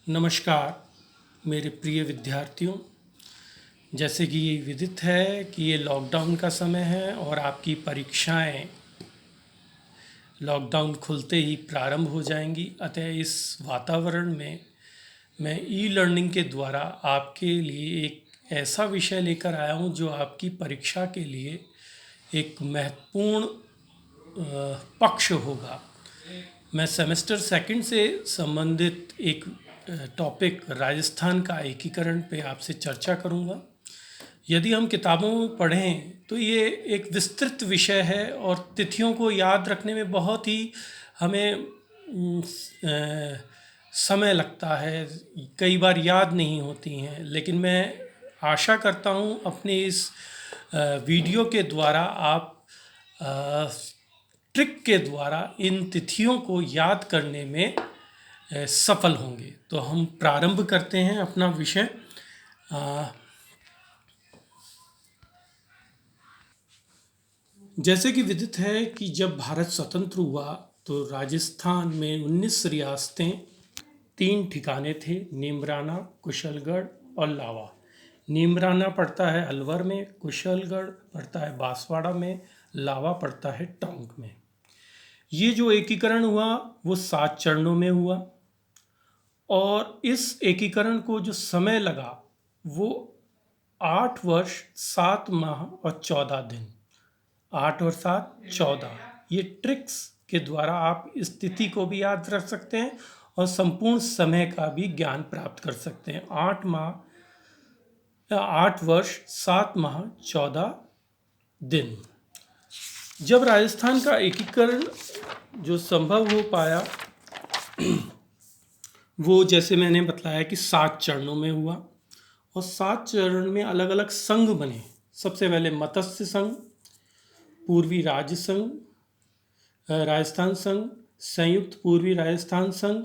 नमस्कार मेरे प्रिय विद्यार्थियों। जैसे कि ये विदित है कि ये लॉकडाउन का समय है और आपकी परीक्षाएं लॉकडाउन खुलते ही प्रारंभ हो जाएंगी। अतः इस वातावरण में मैं ई लर्निंग के द्वारा आपके लिए एक ऐसा विषय लेकर आया हूँ जो आपकी परीक्षा के लिए एक महत्वपूर्ण पक्ष होगा। मैं सेमेस्टर सेकंड से संबंधित एक टॉपिक राजस्थान का एकीकरण पे आपसे चर्चा करूँगा। यदि हम किताबों में पढ़ें तो ये एक विस्तृत विषय है और तिथियों को याद रखने में बहुत ही हमें समय लगता है, कई बार याद नहीं होती हैं। लेकिन मैं आशा करता हूँ अपने इस वीडियो के द्वारा आप ट्रिक के द्वारा इन तिथियों को याद करने में सफल होंगे। तो हम प्रारंभ करते हैं अपना विषय। जैसे कि विदित है कि जब भारत स्वतंत्र हुआ तो राजस्थान में 19 रियासतें, 3 ठिकाने थे, नीमराना, कुशलगढ़ और लावा। नीमराना पड़ता है अलवर में, कुशलगढ़ पड़ता है बांसवाड़ा में, लावा पड़ता है टोंक में। ये जो एकीकरण हुआ वो 7 चरणों में हुआ और इस एकीकरण को जो समय लगा वो 8 वर्ष 7 माह और 14 दिन। 8 और 7 14। ये ट्रिक्स के द्वारा आप स्थिति को भी याद रख सकते हैं और संपूर्ण समय का भी ज्ञान प्राप्त कर सकते हैं। 8 वर्ष 7 माह 14 दिन। जब राजस्थान का एकीकरण जो संभव हो पाया वो जैसे मैंने बताया कि 7 चरणों में हुआ और 7 चरण में अलग अलग संघ बने। सबसे पहले मत्स्य संघ, पूर्वी राज्य संघ, राजस्थान संघ, संयुक्त पूर्वी राजस्थान संघ,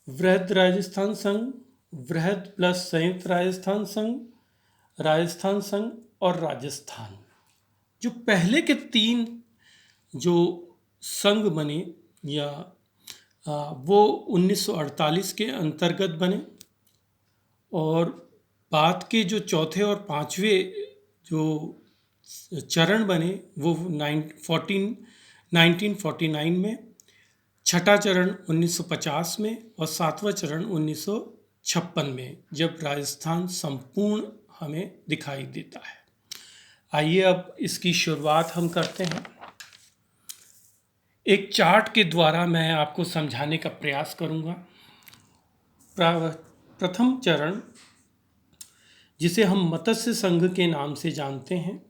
वृहद राजस्थान संघ, वृहद प्लस संयुक्त राजस्थान संघ, राजस्थान संघ और राजस्थान। जो पहले के 3 जो संघ बने या वो 1948 के अंतर्गत बने और बाद के जो चौथे और पांचवें जो चरण बने वो 1949 में, छठा चरण 1950 में और 7वां चरण 1956 में, जब राजस्थान संपूर्ण हमें दिखाई देता है। आइए अब इसकी शुरुआत हम करते हैं। एक चार्ट के द्वारा मैं आपको समझाने का प्रयास करूंगा। प्रथम चरण जिसे हम मत्स्य संघ के नाम से जानते हैं,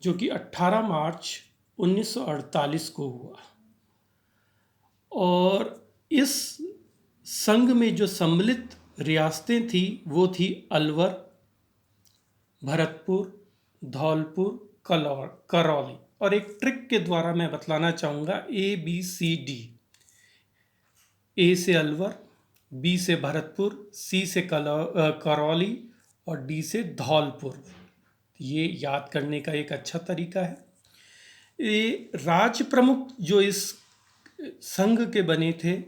जो कि 18 मार्च 1948 को हुआ और इस संघ में जो सम्मिलित रियासतें थी वो थी अलवर, भरतपुर, धौलपुर, करौली। और एक ट्रिक के द्वारा मैं बतलाना चाहूँगा ABCD। ए से अलवर, बी से भरतपुर, सी से करौली और डी से धौलपुर। ये याद करने का एक अच्छा तरीका है। ये राज्य प्रमुख जो इस संघ के बने थे,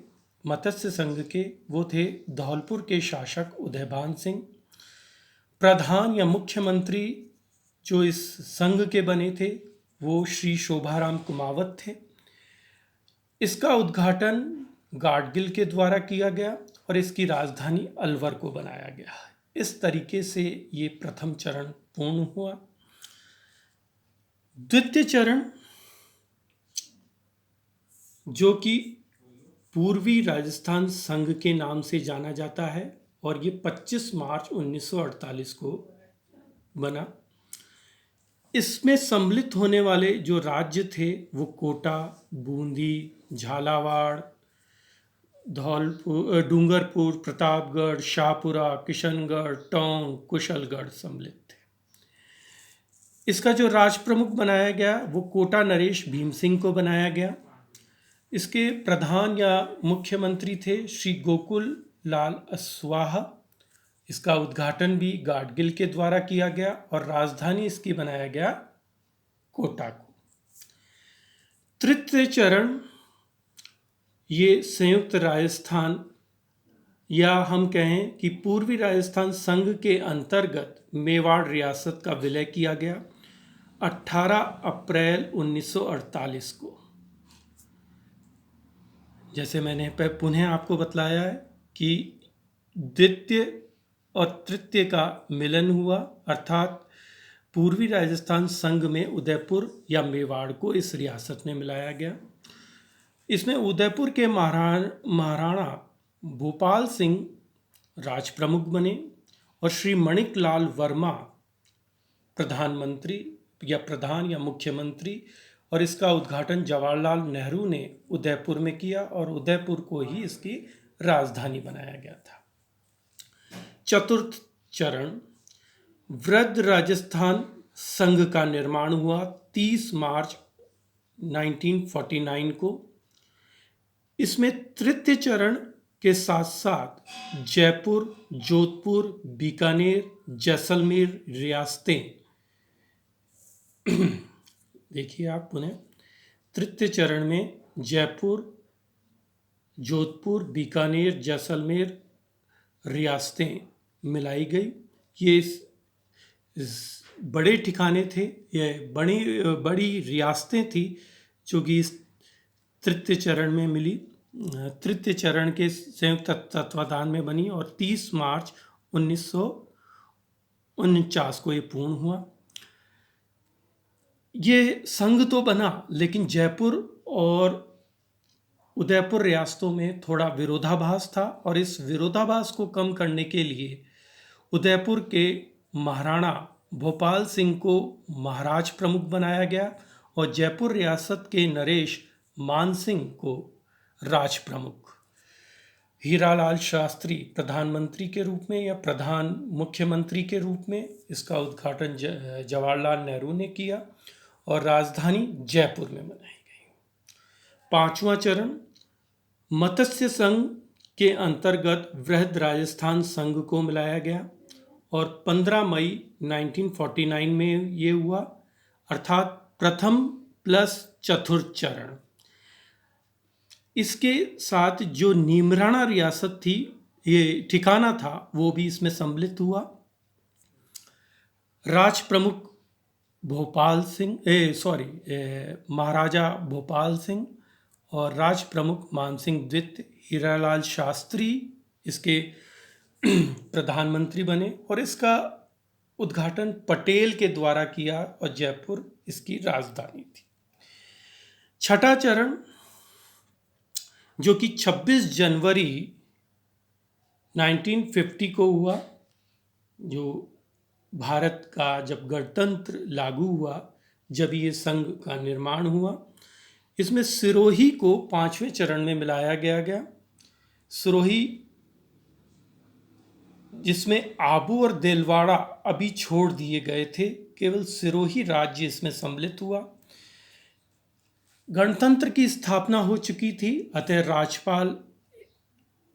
मत्स्य संघ के, वो थे धौलपुर के शासक उदयभान सिंह। प्रधान या मुख्यमंत्री जो इस संघ के बने थे वो श्री शोभाराम कुमावत थे। इसका उद्घाटन गाडगिल के द्वारा किया गया और इसकी राजधानी अलवर को बनाया गया। इस तरीके से ये प्रथम चरण पूर्ण हुआ। द्वितीय चरण जो कि पूर्वी राजस्थान संघ के नाम से जाना जाता है और ये 25 मार्च 1948 को बना। इसमें सम्मिलित होने वाले जो राज्य थे वो कोटा, बूंदी, झालावाड़, धौलपुर, डूंगरपुर, प्रतापगढ़, शाहपुरा, किशनगढ़, टोंक, कुशलगढ़ सम्मिलित थे। इसका जो राज प्रमुख बनाया गया वो कोटा नरेश भीम सिंह को बनाया गया। इसके प्रधान या मुख्यमंत्री थे श्री गोकुल लाल अस्वाहा। इसका उद्घाटन भी गाडगिल के द्वारा किया गया और राजधानी इसकी बनाया गया कोटा को। तृतीय चरण ये संयुक्त राजस्थान या हम कहें कि पूर्वी राजस्थान संघ के अंतर्गत मेवाड़ रियासत का विलय किया गया 18 अप्रैल 1948 को। जैसे मैंने पुनः आपको बतलाया है कि द्वितीय और तृतीय का मिलन हुआ, अर्थात पूर्वी राजस्थान संघ में उदयपुर या मेवाड़ को इस रियासत में मिलाया गया। इसमें उदयपुर के महाराणा भोपाल सिंह राज प्रमुख बने और श्री मणिक लाल वर्मा प्रधानमंत्री या प्रधान या मुख्यमंत्री, और इसका उद्घाटन जवाहरलाल नेहरू ने उदयपुर में किया और उदयपुर को ही इसकी राजधानी बनाया गया था। चतुर्थ चरण, वृद्ध राजस्थान संघ का निर्माण हुआ 30 मार्च 1949 को। इसमें तृतीय चरण के साथ साथ जयपुर, जोधपुर, बीकानेर, जैसलमेर रियासतें, देखिए आप पुनः, तृतीय चरण में जयपुर, जोधपुर, बीकानेर, जैसलमेर रियासतें मिलाई गई। ये इस बड़े ठिकाने थे, ये बड़ी रियासतें थी जो कि इस तृतीय चरण में मिली, तृतीय चरण के संयुक्त तत्वाधान में बनी और 30 मार्च 1949 को ये पूर्ण हुआ। ये संघ तो बना, लेकिन जयपुर और उदयपुर रियासतों में थोड़ा विरोधाभास था और इस विरोधाभास को कम करने के लिए उदयपुर के महाराणा भोपाल सिंह को महाराज प्रमुख बनाया गया और जयपुर रियासत के नरेश मान सिंह को राज प्रमुख। हीरालाल शास्त्री प्रधानमंत्री के रूप में या प्रधान मुख्यमंत्री के रूप में इसका उद्घाटन जवाहरलाल नेहरू ने किया और राजधानी जयपुर में बनाई गई। पांचवा चरण, मत्स्य संघ के अंतर्गत वृहद राजस्थान संघ को मिलाया गया और 15 मई 1949 में ये हुआ, अर्थात प्रथम प्लस चतुर्थ चरण। इसके साथ जो नीमराणा रियासत थी, ये ठिकाना था, वो भी इसमें सम्मिलित हुआ। राज प्रमुख भोपाल सिंह महाराजा भोपाल सिंह और राज प्रमुख मानसिंह द्वितीय, हीरालाल शास्त्री इसके प्रधानमंत्री बने और इसका उद्घाटन पटेल के द्वारा किया और जयपुर इसकी राजधानी थी। छठा चरण, जो कि 26 जनवरी 1950 को हुआ, जो भारत का जब गणतंत्र लागू हुआ, जब ये संघ का निर्माण हुआ। इसमें सिरोही को 5वें चरण में मिलाया गया। सिरोही, जिसमें आबू और देलवाड़ा अभी छोड़ दिए गए थे, केवल सिरोही राज्य इसमें सम्मिलित हुआ। गणतंत्र की स्थापना हो चुकी थी, अतः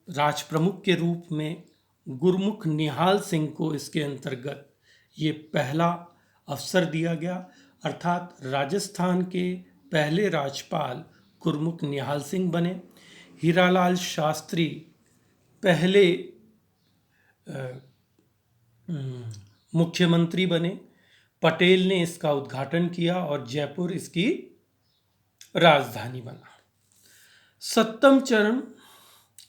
राज प्रमुख के रूप में गुरमुख निहाल सिंह को इसके अंतर्गत ये पहला अवसर दिया गया, अर्थात राजस्थान के पहले राज्यपाल गुरमुख निहाल सिंह बने। हीरालाल शास्त्री पहले मुख्यमंत्री बने। पटेल ने इसका उद्घाटन किया और जयपुर इसकी राजधानी बना। सप्तम चरण,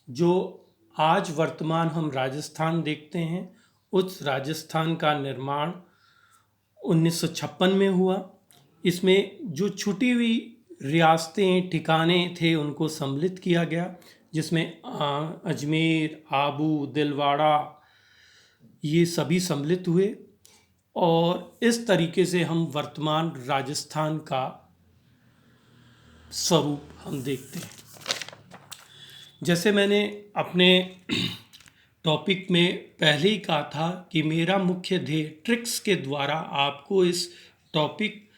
जो आज वर्तमान हम राजस्थान देखते हैं, उस राजस्थान का निर्माण 1956 में हुआ। इसमें जो छूटी हुई रियासतें, ठिकाने थे, उनको सम्मिलित किया गया, जिसमें अजमेर, आबू, दिलवाड़ा ये सभी सम्मिलित हुए और इस तरीके से हम वर्तमान राजस्थान का स्वरूप हम देखते हैं। जैसे मैंने अपने टॉपिक में पहले ही कहा था कि मेरा मुख्य ध्येय ट्रिक्स के द्वारा आपको इस टॉपिक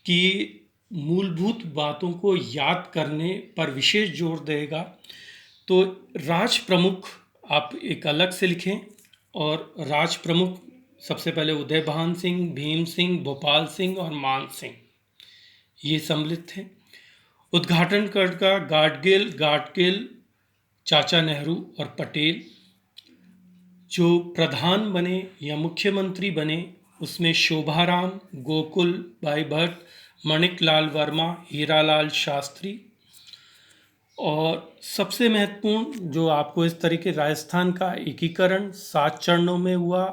की मूलभूत बातों को याद करने पर विशेष जोर देगा। तो राज प्रमुख आप एक अलग से लिखें और राज प्रमुख सबसे पहले उदयभान सिंह, भीम सिंह, भोपाल सिंह और मान सिंह ये सम्मिलित थे। उद्घाटनकर्ता गाडगिल चाचा नेहरू और पटेल। जो प्रधान बने या मुख्यमंत्री बने उसमें शोभाराम, गोकुल भाई भट्ट, माणिकलाल वर्मा, हीरालाल शास्त्री। और सबसे महत्वपूर्ण जो आपको इस तरीके राजस्थान का एकीकरण 7 चरणों में हुआ।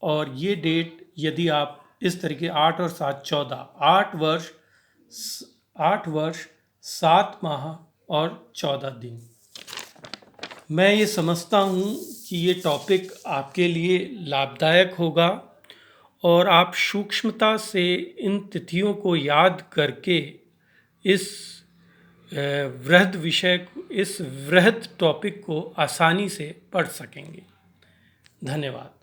और ये डेट यदि आप इस तरीके 8 और 7 14 8 वर्ष 7 माह और 14 दिन। मैं ये समझता हूँ कि ये टॉपिक आपके लिए लाभदायक होगा और आप सूक्ष्मता से इन तिथियों को याद करके इस वृहद टॉपिक को आसानी से पढ़ सकेंगे। धन्यवाद।